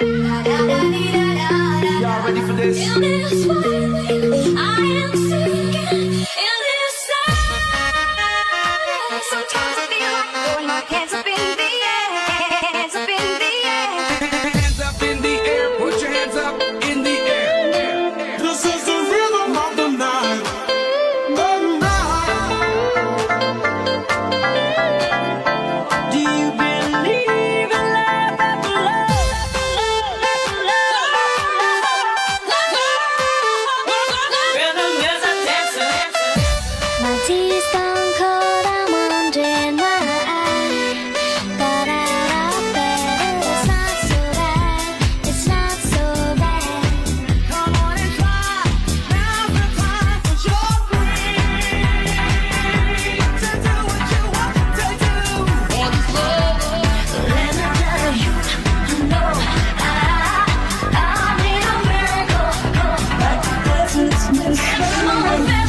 Y'all ready for this? In this feeling, I am sinking in this side. Sometimes I feel like throwing my hands up in the air, hands up in the air. Hands up in the air, put your hands up in the air. This is the rhythm of the night. The night. Do you believe in love after Rhythm is a dancer. My tea's gone cold, I'm wondering why. But it's not so bad, it's not so bad. Come on and try. Now's the time for your brain to do what you want to do. Let me tell you, you know I need a miracle, like the presence. Come on,